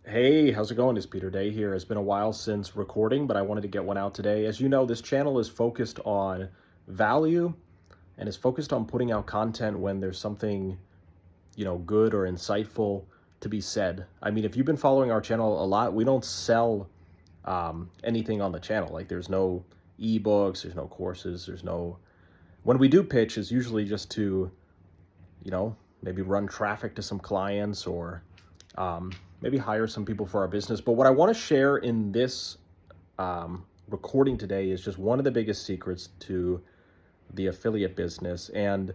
Hey, how's it going? It's Peter Day here. It's been a while since recording, but I wanted to get one out today. As you know, this channel is focused on value and is focused on putting out content when there's something, good or insightful to be said. I mean, if you've been following our channel a lot, we don't sell anything on the channel. Like there's no ebooks, there's no courses, when we do pitch, it's usually just to, maybe run traffic to some clients or maybe hire some people for our business. But what I want to share in this recording today is just one of the biggest secrets to the affiliate business. And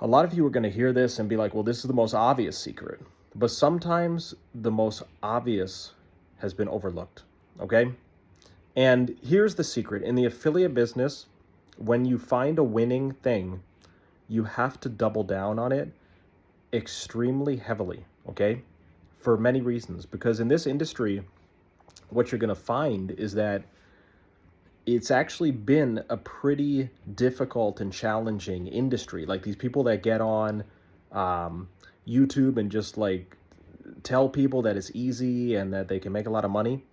a lot of you are going to hear this and be like, well, this is the most obvious secret. But sometimes the most obvious has been overlooked. Okay. And here's the secret in the affiliate business: when you find a winning thing, you have to double down on it extremely heavily. Okay. For many reasons, because in this industry, what you're going to find is that it's actually been a pretty difficult and challenging industry. Like these people that get on YouTube and just like tell people that it's easy and that they can make a lot of money,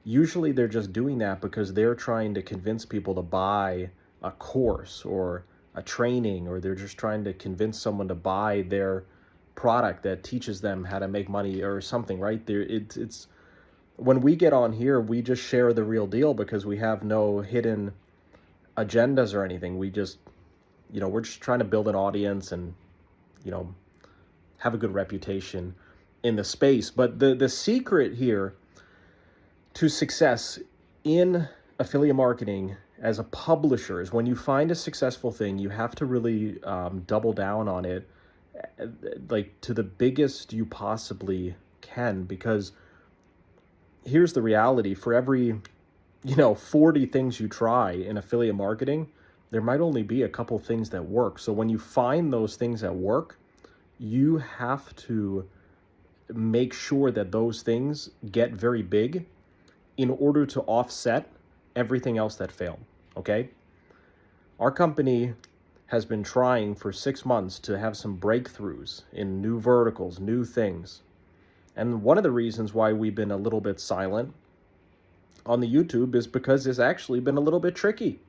usually they're just doing that because they're trying to convince people to buy a course or a training, or they're just trying to convince someone to buy their product that teaches them how to make money or something, right? It's when we get on here, we just share the real deal because we have no hidden agendas or anything. We just, we're just trying to build an audience and, you know, have a good reputation in the space. But the secret here to success in affiliate marketing as a publisher is when you find a successful thing, you have to really double down on it, like to the biggest you possibly can. Because here's the reality: for every 40 things you try in affiliate marketing, there might only be a couple things that work. So when you find those things that work, you have to make sure that those things get very big in order to offset everything else that failed. Okay? Our company has been trying for 6 months to have some breakthroughs in new verticals, new things. And one of the reasons why we've been a little bit silent on the YouTube is because it's actually been a little bit tricky.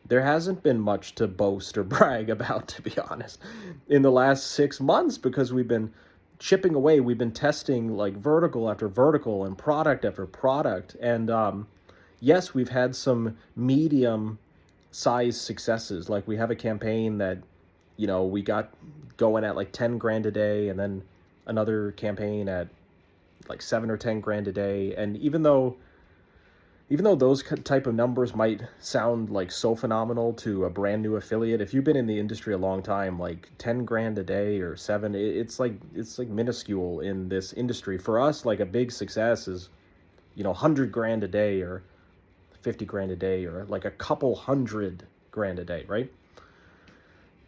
There hasn't been much to boast or brag about, to be honest, in the last 6 months, because we've been chipping away. We've been testing like vertical after vertical and product after product. And yes, we've had some medium size successes. Like we have a campaign that, we got going at like 10 grand a day, and then another campaign at like 7 or 10 grand a day. And even though those type of numbers might sound like so phenomenal to a brand new affiliate, if you've been in the industry a long time, like 10 grand a day or 7, it's like minuscule in this industry. For us, like a big success is, 100 grand a day or 50 grand a day or like a couple hundred grand a day, right?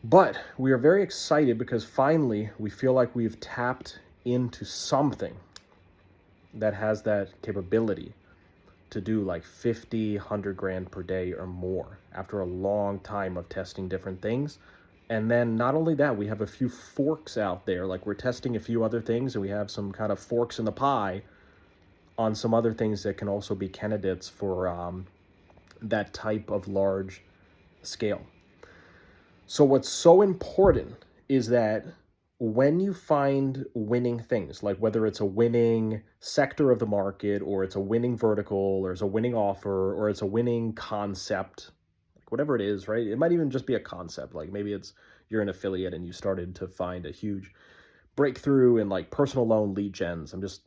But we are very excited because finally we feel like we've tapped into something that has that capability to do like 50, 100 grand per day or more after a long time of testing different things. And then not only that, we have a few forks out there. Like we're testing a few other things, and we have some kind of forks in the pie on some other things that can also be candidates for that type of large scale. So what's so important is that when you find winning things, like whether it's a winning sector of the market, or it's a winning vertical, or it's a winning offer, or it's a winning concept, like whatever it is, right? It might even just be a concept. Like maybe it's you're an affiliate and you started to find a huge breakthrough in like personal loan lead gens. I'm just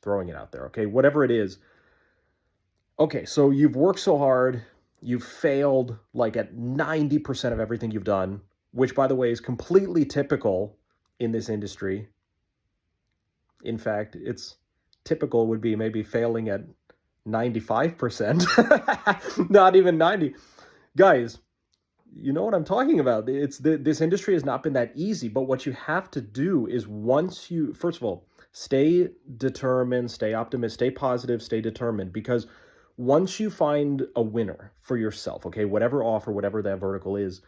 throwing it out there. Okay. Whatever it is. Okay. So you've worked so hard. You've failed like at 90% of everything you've done, which, by the way, is completely typical in this industry. In fact, it's typical would be maybe failing at 95%, not even 90. Guys, you know what I'm talking about. This industry has not been that easy, but what you have to do is first of all, stay determined, stay optimistic, stay positive, stay determined, because once you find a winner for yourself, okay, whatever offer, whatever that vertical is,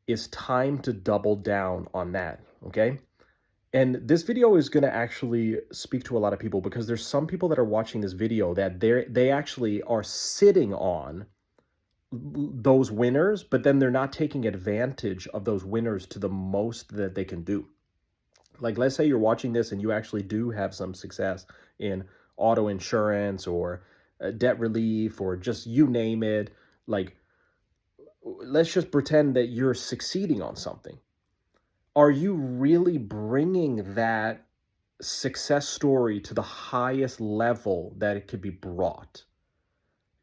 it's time to double down on that, okay? And this video is going to actually speak to a lot of people because there's some people that are watching this video that they actually are sitting on those winners, but then they're not taking advantage of those winners to the most that they can do. Like, let's say you're watching this and you actually do have some success in auto insurance or debt relief or just you name it. Like, let's just pretend that you're succeeding on something. Are you really bringing that success story to the highest level that it could be brought?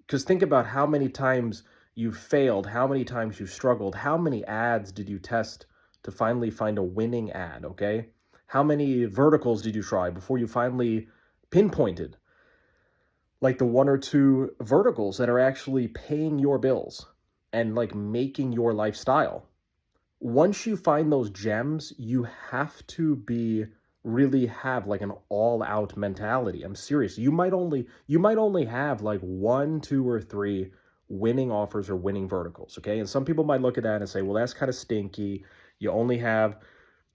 Because think about how many times you failed, how many times you struggled, how many ads did you test to finally find a winning ad, okay? How many verticals did you try before you finally pinpointed like the one or two verticals that are actually paying your bills and like making your lifestyle? Once you find those gems, you have to be really have like an all-out mentality. I'm serious. You might only have like one, two, or three winning offers or winning verticals. Okay. And some people might look at that and say, well, that's kind of stinky. You only have,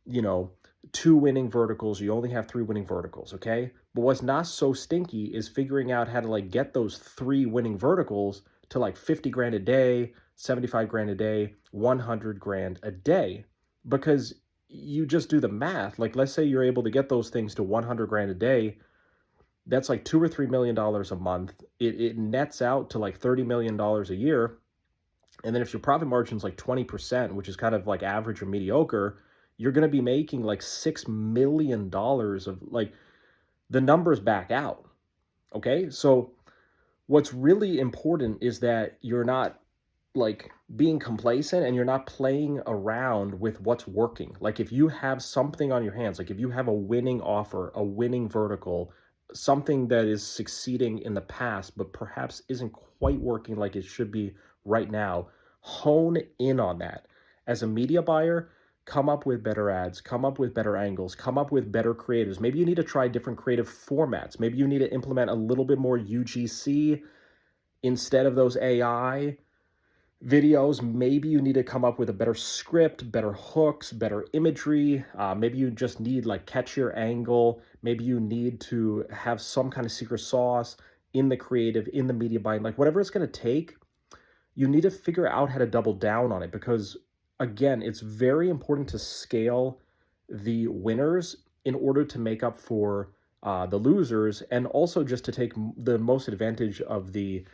you know, two winning verticals, you only have three winning verticals. Okay. But what's not so stinky is figuring out how to like get those three winning verticals to like 50 grand a day, 75 grand a day, 100 grand a day, because you just do the math. Like, let's say you're able to get those things to 100 grand a day. That's like $2 or $3 million a month. It nets out to like $30 million a year. And then if your profit margin is like 20%, which is kind of like average or mediocre, you're going to be making like $6 million of like the numbers back out. Okay. So what's really important is that you're not like being complacent and you're not playing around with what's working. Like if you have something on your hands, like if you have a winning offer, a winning vertical, something that is succeeding in the past, but perhaps isn't quite working like it should be right now, hone in on that. As a media buyer, come up with better ads, come up with better angles, come up with better creatives. Maybe you need to try different creative formats. Maybe you need to implement a little bit more UGC instead of those AI videos. Maybe you need to come up with a better script, better hooks, better imagery. Maybe you just need like catchier angle. Maybe you need to have some kind of secret sauce in the creative, in the media buying, like whatever it's going to take. You need to figure out how to double down on it because, again, it's very important to scale the winners in order to make up for the losers, and also just to take the most advantage of the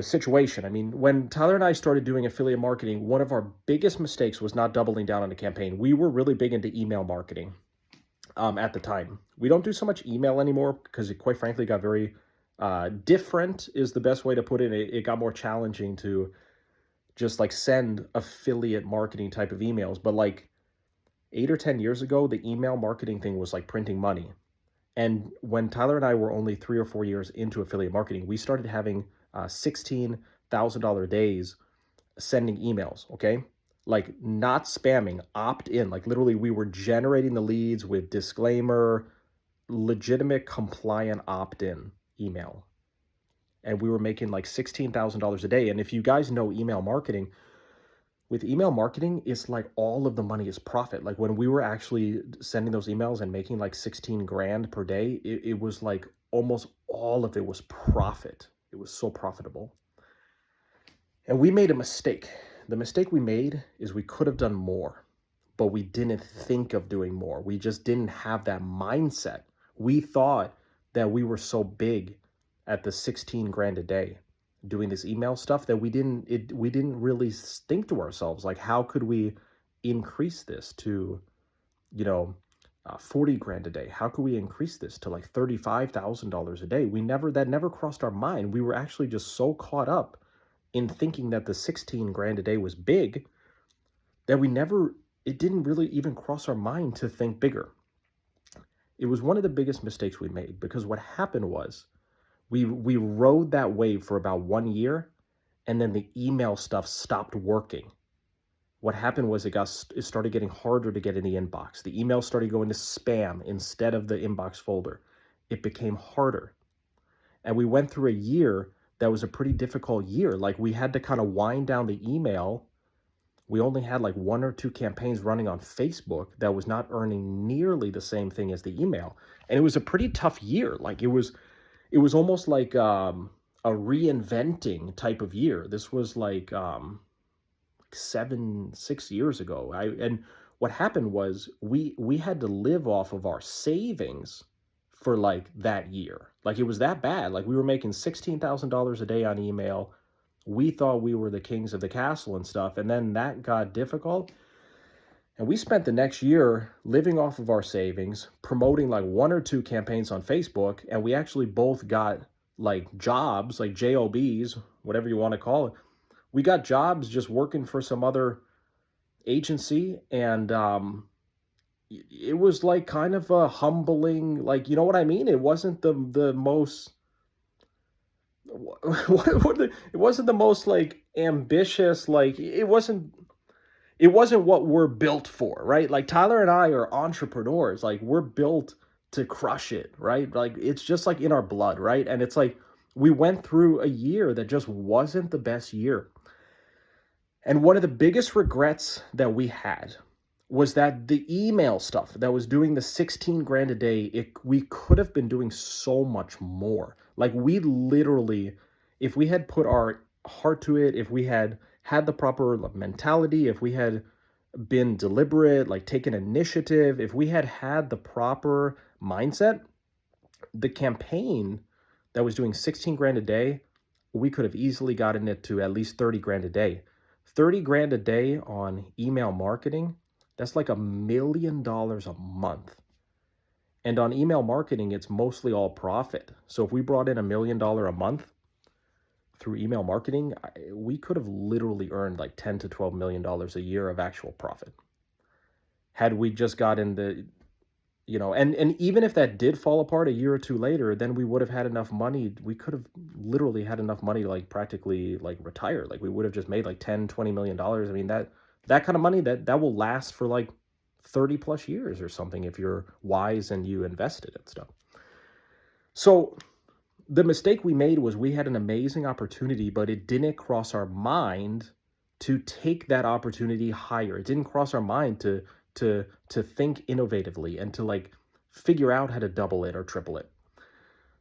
situation. I mean, when Tyler and I started doing affiliate marketing, one of our biggest mistakes was not doubling down on a campaign. We were really big into email marketing at the time. We don't do so much email anymore because it quite frankly got very different is the best way to put it. It got more challenging to just like send affiliate marketing type of emails. But like 8 or 10 years ago, the email marketing thing was like printing money. And when Tyler and I were only 3 or 4 years into affiliate marketing, we started having $16,000 days sending emails, okay? Like not spamming, opt in. Like literally, we were generating the leads with disclaimer, legitimate, compliant opt in email. And we were making like $16,000 a day. And if you guys know email marketing, with email marketing, it's like all of the money is profit. Like when we were actually sending those emails and making like 16 grand per day, it was like almost all of it was profit. It was so profitable. And we made a mistake. The mistake we made is we could have done more, but we didn't think of doing more. We just didn't have that mindset. We thought that we were so big at the 16 grand a day doing this email stuff that we didn't really think to ourselves, like, how could we increase this to, you know, 40 grand a day? How could we increase this to like $35,000 a day? That never crossed our mind. We were actually just so caught up in thinking that the 16 grand a day was big that it didn't really even cross our mind to think bigger. It was one of the biggest mistakes we made because what happened was we rode that wave for about 1 year, and then the email stuff stopped working. What happened was it started getting harder to get in the inbox. The email started going to spam instead of the inbox folder. It became harder. And we went through a year that was a pretty difficult year. Like we had to kind of wind down the email we only had like 1 or 2 campaigns running on Facebook that was not earning nearly the same thing as the email. And it was a pretty tough year. Like it was almost like a reinventing type of year. This was like 6 years ago. And what happened was we had to live off of our savings for like that year. Like it was that bad. Like we were making $16,000 a day on email. We thought we were the kings of the castle and stuff. And then that got difficult. And we spent the next year living off of our savings, promoting like 1 or 2 campaigns on Facebook. And we actually both got like jobs, like JOBs, whatever you want to call it. We got jobs just working for some other agency. And it was like kind of a humbling, like, you know what I mean? It wasn't the most, it wasn't the most like ambitious, like it wasn't what we're built for, right? Like Tyler and I are entrepreneurs. Like we're built to crush it, right? Like it's just like in our blood, right? And it's like we went through a year that just wasn't the best year. And one of the biggest regrets that we had was that the email stuff that was doing the 16 grand a day, we could have been doing so much more. Like we literally, if we had put our heart to it, if we had had the proper mentality, if we had been deliberate, like taken initiative, if we had had the proper mindset, the campaign that was doing 16 grand a day, we could have easily gotten it to at least 30 grand a day. 30 grand a day on email marketing, that's like $1 million a month. And on email marketing, it's mostly all profit. So if we brought in $1 million a month through email marketing, we could have literally earned like $10 to $12 million a year of actual profit. Had we just gotten the, and even if that did fall apart a year or two later, then we would have had enough money. We could have literally had enough money to like practically like retire. Like we would have just made like $10, $20 million. I mean, that kind of money that will last for like 30 plus years or something if you're wise and you invested in stuff. So the mistake we made was we had an amazing opportunity, but it didn't cross our mind to take that opportunity higher. It didn't cross our mind to think innovatively and to like figure out how to double it or triple it.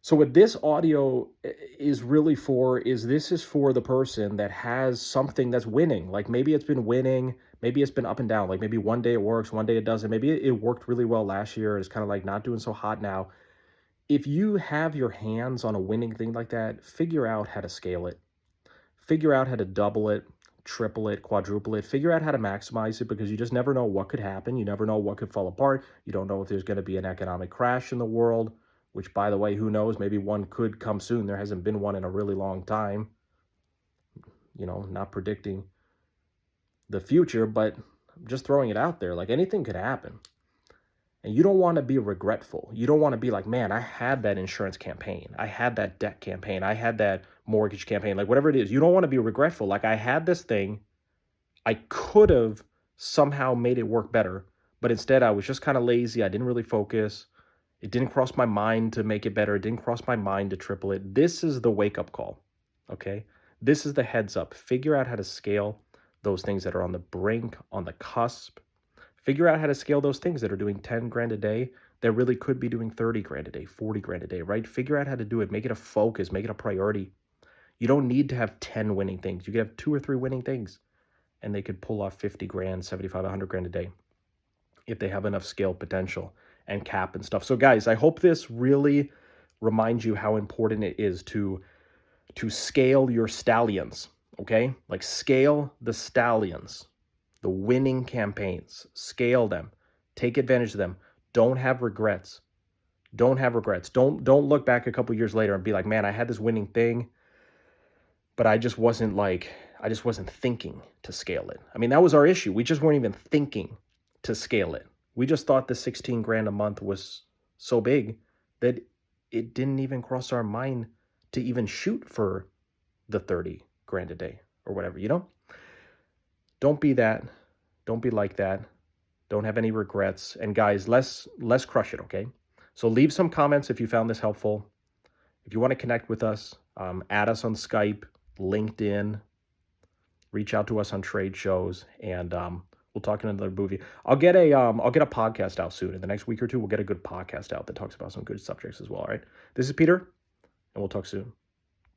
So what this audio is really for is this is for the person that has something that's winning. Like maybe it's been winning, maybe it's been up and down. Like maybe one day it works, one day it doesn't. Maybe it worked really well last year. It's kind of like not doing so hot now. If you have your hands on a winning thing like that, figure out how to scale it. Figure out how to double it, triple it, quadruple it. Figure out how to maximize it because you just never know what could happen. You never know what could fall apart. You don't know if there's going to be an economic crash in the world. Which, by the way, who knows? Maybe one could come soon. There hasn't been one in a really long time. Not predicting the future, but just throwing it out there. Like anything could happen. And you don't want to be regretful. You don't want to be like, man, I had that insurance campaign. I had that debt campaign. I had that mortgage campaign. Like whatever it is, you don't want to be regretful. Like I had this thing. I could have somehow made it work better. But instead, I was just kind of lazy. I didn't really focus. It didn't cross my mind to make it better. It didn't cross my mind to triple it. This is the wake-up call, okay? This is the heads up. Figure out how to scale those things that are on the brink, on the cusp. Figure out how to scale those things that are doing 10 grand a day that really could be doing 30 grand a day, 40 grand a day, right? Figure out how to do it. Make it a focus. Make it a priority. You don't need to have 10 winning things. You could have 2 or 3 winning things, and they could pull off 50 grand, 75, 100 grand a day if they have enough scale potential and cap and stuff. So guys, I hope this really reminds you how important it is to scale your stallions, okay? Like scale the stallions, the winning campaigns, scale them, take advantage of them. Don't have regrets. Don't have regrets. Don't look back a couple years later and be like, man, I had this winning thing, but I just wasn't thinking to scale it. I mean, that was our issue. We just weren't even thinking to scale it. We just thought the 16 grand a month was so big that it didn't even cross our mind to even shoot for the 30 grand a day or whatever, Don't be that. Don't be like that. Don't have any regrets. And guys, let's crush it, okay? So leave some comments if you found this helpful. If you want to connect with us, add us on Skype, LinkedIn, reach out to us on trade shows, and we'll talk in another movie. I'll get a podcast out soon. In the next week or two, we'll get a good podcast out that talks about some good subjects as well. All right. This is Peter, and we'll talk soon.